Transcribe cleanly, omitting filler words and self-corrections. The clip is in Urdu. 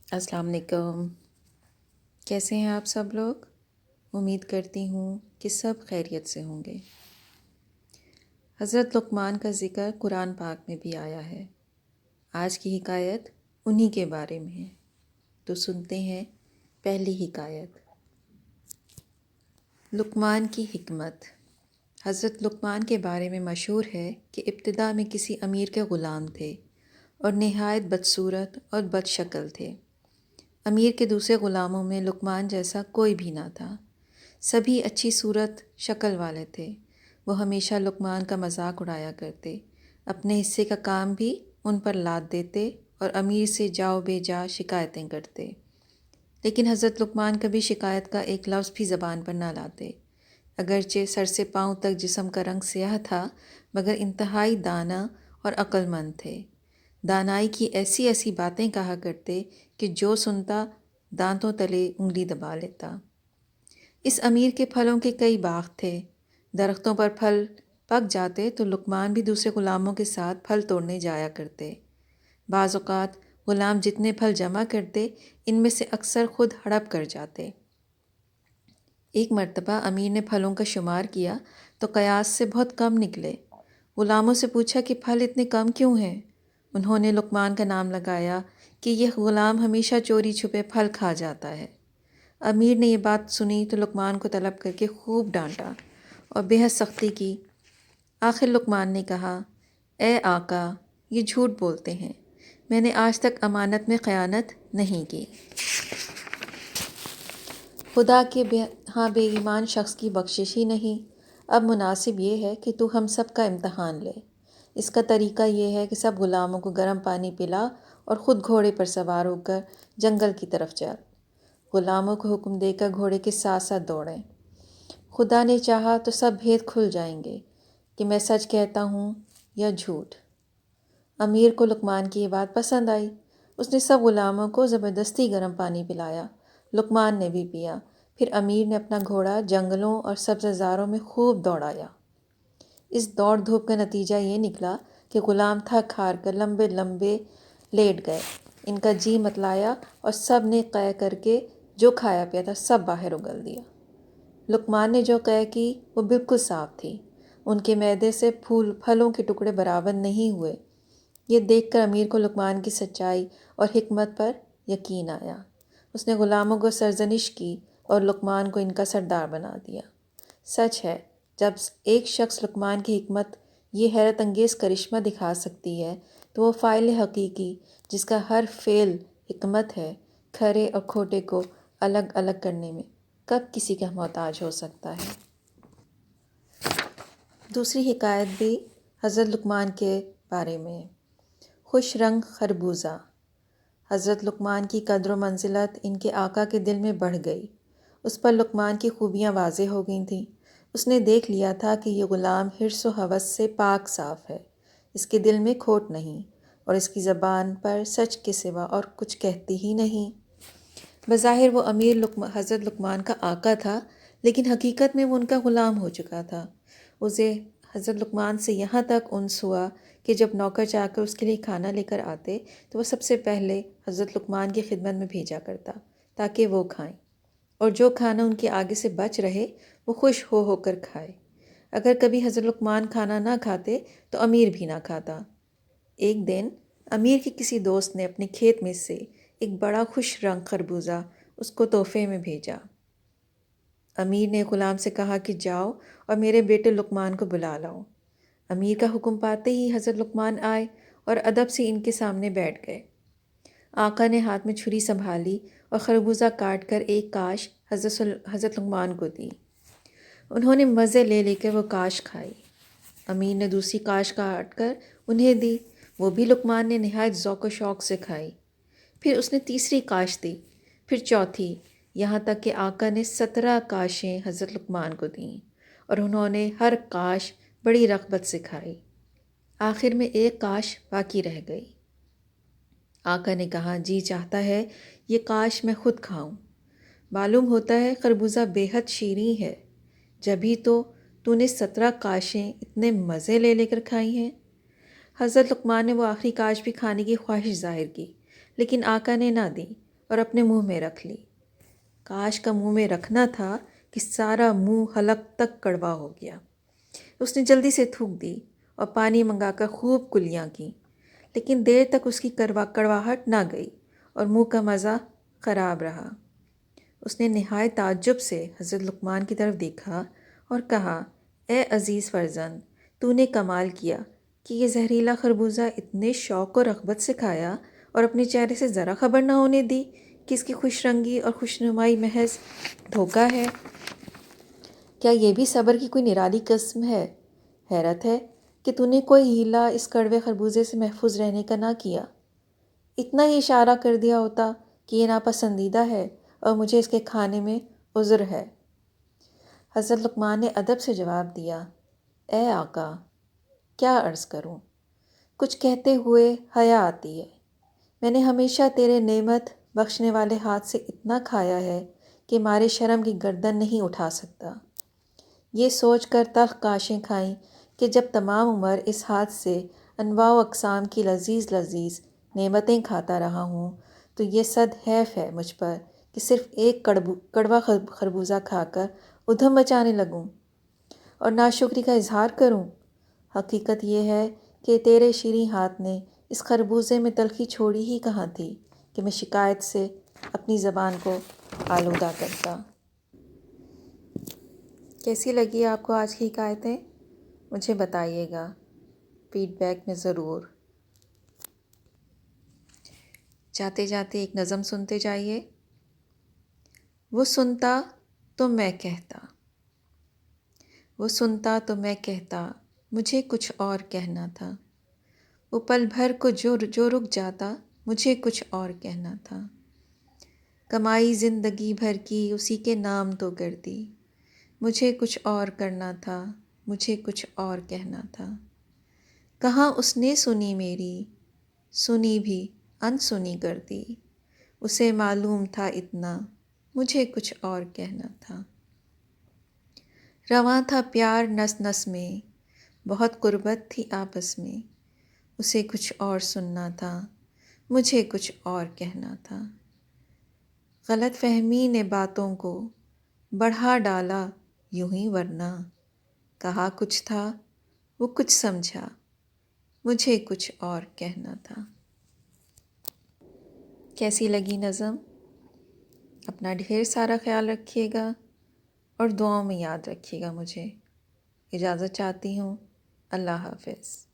السلام علیکم۔ کیسے ہیں آپ سب لوگ؟ امید کرتی ہوں کہ سب خیریت سے ہوں گے۔ حضرت لقمان کا ذکر قرآن پاک میں بھی آیا ہے۔ آج کی حکایت انہی کے بارے میں ہے، تو سنتے ہیں پہلی حکایت۔ لقمان کی حکمت۔ حضرت لقمان کے بارے میں مشہور ہے کہ ابتدا میں کسی امیر کے غلام تھے اور نہایت بدصورت اور بد شکل تھے۔ امیر کے دوسرے غلاموں میں لقمان جیسا کوئی بھی نہ تھا۔ سبھی اچھی صورت شکل والے تھے۔ وہ ہمیشہ لقمان کا مذاق اڑایا کرتے، اپنے حصے کا کام بھی ان پر لاد دیتے اور امیر سے جاؤ بے جا شکایتیں کرتے۔ لیکن حضرت لقمان کبھی شکایت کا ایک لفظ بھی زبان پر نہ لاتے۔ اگرچہ سر سے پاؤں تک جسم کا رنگ سیاہ تھا، مگر انتہائی دانا اور عقل مند تھے۔ دانائی کی ایسی ایسی باتیں کہا کرتے کہ جو سنتا دانتوں تلے انگلی دبا لیتا۔ اس امیر کے پھلوں کے کئی باغ تھے۔ درختوں پر پھل پک جاتے تو لقمان بھی دوسرے غلاموں کے ساتھ پھل توڑنے جایا کرتے۔ بعض اوقات غلام جتنے پھل جمع کرتے، ان میں سے اکثر خود ہڑپ کر جاتے۔ ایک مرتبہ امیر نے پھلوں کا شمار کیا تو قیاس سے بہت کم نکلے۔ غلاموں سے پوچھا کہ پھل اتنے کم کیوں ہیں؟ انہوں نے لقمان کا نام لگایا کہ یہ غلام ہمیشہ چوری چھپے پھل کھا جاتا ہے۔ امیر نے یہ بات سنی تو لقمان کو طلب کر کے خوب ڈانٹا اور بے حد سختی کی۔ آخر لقمان نے کہا، اے آقا، یہ جھوٹ بولتے ہیں، میں نے آج تک امانت میں خیانت نہیں کی۔ خدا کے ہاں بے ایمان شخص کی بخشش ہی نہیں۔ اب مناسب یہ ہے کہ تو ہم سب کا امتحان لے۔ اس کا طریقہ یہ ہے کہ سب غلاموں کو گرم پانی پلا اور خود گھوڑے پر سوار ہو کر جنگل کی طرف چل۔ غلاموں کو حکم دے کر گھوڑے کے ساتھ ساتھ دوڑیں۔ خدا نے چاہا تو سب بھید کھل جائیں گے کہ میں سچ کہتا ہوں یا جھوٹ۔ امیر کو لقمان کی یہ بات پسند آئی۔ اس نے سب غلاموں کو زبردستی گرم پانی پلایا۔ لقمان نے بھی پیا۔ پھر امیر نے اپنا گھوڑا جنگلوں اور سبزہ زاروں میں خوب دوڑایا۔ اس دوڑ دھوپ کا نتیجہ یہ نکلا کہ غلام تھک ہار کر لمبے لمبے لیٹ گئے۔ ان کا جی متلایا اور سب نے قے کر کے جو کھایا پیا تھا سب باہر اگل دیا۔ لقمان نے جو قے کی وہ بالکل صاف تھی۔ ان کے معدے سے پھلوں کے ٹکڑے برابر نہیں ہوئے۔ یہ دیکھ کر امیر کو لقمان کی سچائی اور حکمت پر یقین آیا۔ اس نے غلاموں کو سرزنش کی اور لقمان کو ان کا سردار بنا دیا۔ سچ ہے، جب ایک شخص لقمان کی حکمت یہ حیرت انگیز کرشمہ دکھا سکتی ہے تو وہ فاعل حقیقی جس کا ہر فعل حکمت ہے، کھرے اور کھوٹے کو الگ الگ کرنے میں کب کسی کا محتاج ہو سکتا ہے۔ دوسری حکایت بھی حضرت لقمان کے بارے میں۔ خوش رنگ خربوزہ۔ حضرت لقمان کی قدر و منزلت ان کے آقا کے دل میں بڑھ گئی۔ اس پر لقمان کی خوبیاں واضح ہو گئی تھیں۔ اس نے دیکھ لیا تھا کہ یہ غلام حرص و ہوس سے پاک صاف ہے، اس کے دل میں کھوٹ نہیں اور اس کی زبان پر سچ کے سوا اور کچھ کہتی ہی نہیں۔ بظاہر وہ امیر حضرت لقمان کا آقا تھا، لیکن حقیقت میں وہ ان کا غلام ہو چکا تھا۔ اسے حضرت لقمان سے یہاں تک انس ہوا کہ جب نوکر چاکر اس کے لیے کھانا لے کر آتے تو وہ سب سے پہلے حضرت لقمان کی خدمت میں بھیجا کرتا تاکہ وہ کھائیں، اور جو کھانا ان کے آگے سے بچ رہے وہ خوش ہو کر کھائے۔ اگر کبھی حضرت لقمان کھانا نہ کھاتے تو امیر بھی نہ کھاتا۔ ایک دن امیر کے کسی دوست نے اپنے کھیت میں سے ایک بڑا خوش رنگ خربوزہ اس کو تحفے میں بھیجا۔ امیر نے غلام سے کہا کہ جاؤ اور میرے بیٹے لقمان کو بلا لاؤ۔ امیر کا حکم پاتے ہی حضرت لقمان آئے اور ادب سے ان کے سامنے بیٹھ گئے۔ آقا نے ہاتھ میں چھری سنبھالی اور خربوزہ کاٹ کر ایک کاش حضرت لقمان کو دی۔ انہوں نے مزے لے لے کر وہ کاش کھائی۔ امیر نے دوسری کاش کاٹ کر انہیں دی، وہ بھی لقمان نے نہایت ذوق و شوق سے کھائی۔ پھر اس نے تیسری کاش دی، پھر چوتھی، یہاں تک کہ آقا نے 17 کاشیں حضرت لقمان کو دیں اور انہوں نے ہر کاش بڑی رغبت سے کھائی۔ آخر میں ایک کاش باقی رہ گئی۔ آقا نے کہا، جی چاہتا ہے یہ کاش میں خود کھاؤں۔ معلوم ہوتا ہے خربوزہ بے حد شیریں ہے، جبھی تو نے 17 کاشیں اتنے مزے لے لے کر کھائی ہیں۔ حضرت لقمان نے وہ آخری کاش بھی کھانے کی خواہش ظاہر کی، لیکن آقا نے نہ دی اور اپنے منہ میں رکھ لی۔ کاش کا منہ میں رکھنا تھا کہ سارا منہ حلق تک کڑوا ہو گیا۔ اس نے جلدی سے تھوک دی اور پانی منگا کر خوب کلیاں کیں، لیکن دیر تک اس کی کڑواہٹ نہ گئی اور منہ کا مزہ خراب رہا۔ اس نے نہایت تعجب سے حضرت لقمان کی طرف دیکھا اور کہا، اے عزیز فرزند، تو نے کمال کیا کہ یہ زہریلا خربوزہ اتنے شوق و رغبت سے کھایا اور اپنے چہرے سے ذرا خبر نہ ہونے دی کہ اس کی خوش رنگی اور خوشنمائی محض دھوکہ ہے۔ کیا یہ بھی صبر کی کوئی نرالی قسم ہے؟ حیرت ہے کہ تو نے کوئی ہیلا اس کڑوے خربوزے سے محفوظ رہنے کا نہ کیا۔ اتنا ہی اشارہ کر دیا ہوتا کہ یہ ناپسندیدہ ہے اور مجھے اس کے کھانے میں عذر ہے۔ حضرت لقمان نے ادب سے جواب دیا، اے آقا، کیا عرض کروں، کچھ کہتے ہوئے حیا آتی ہے۔ میں نے ہمیشہ تیرے نعمت بخشنے والے ہاتھ سے اتنا کھایا ہے کہ مارے شرم کی گردن نہیں اٹھا سکتا۔ یہ سوچ کر تلخ کاشیں کھائیں کہ جب تمام عمر اس ہاتھ سے انواع و اقسام کی لذیذ لذیذ نعمتیں کھاتا رہا ہوں تو یہ صد حیف ہے مجھ پر کہ صرف ایک کڑوا خربوزہ کھا کر ادھم مچانے لگوں اور ناشکری کا اظہار کروں۔ حقیقت یہ ہے کہ تیرے شیریں ہاتھ نے اس خربوزے میں تلخی چھوڑی ہی کہاں تھی کہ میں شکایت سے اپنی زبان کو آلودہ کرتا۔ کیسی لگی آپ کو آج کی حکایتیں؟ مجھے بتائیے گا فیڈ بیک میں ضرور۔ جاتے جاتے ایک نظم سنتے جائیے۔ وہ سنتا تو میں کہتا، وہ سنتا تو میں کہتا، مجھے کچھ اور کہنا تھا۔ وہ پل بھر کو جو رک جاتا، مجھے کچھ اور کہنا تھا۔ کمائی زندگی بھر کی اسی کے نام تو کرتی، مجھے کچھ اور کرنا تھا، مجھے کچھ اور کہنا تھا۔ کہاں اس نے سنی میری، سنی بھی انسنی کر دی۔ اسے معلوم تھا اتنا، مجھے کچھ اور کہنا تھا۔ رواں تھا پیار نس نس میں، بہت قربت تھی آپس میں۔ اسے کچھ اور سننا تھا، مجھے کچھ اور کہنا تھا۔ غلط فہمی نے باتوں کو بڑھا ڈالا یوں ہی، ورنہ کہا کچھ تھا وہ کچھ سمجھا، مجھے کچھ اور کہنا تھا۔ کیسی لگی نظم؟ اپنا ڈھیر سارا خیال رکھیے گا اور دعاؤں میں یاد رکھیے گا مجھے۔ اجازت چاہتی ہوں، اللہ حافظ۔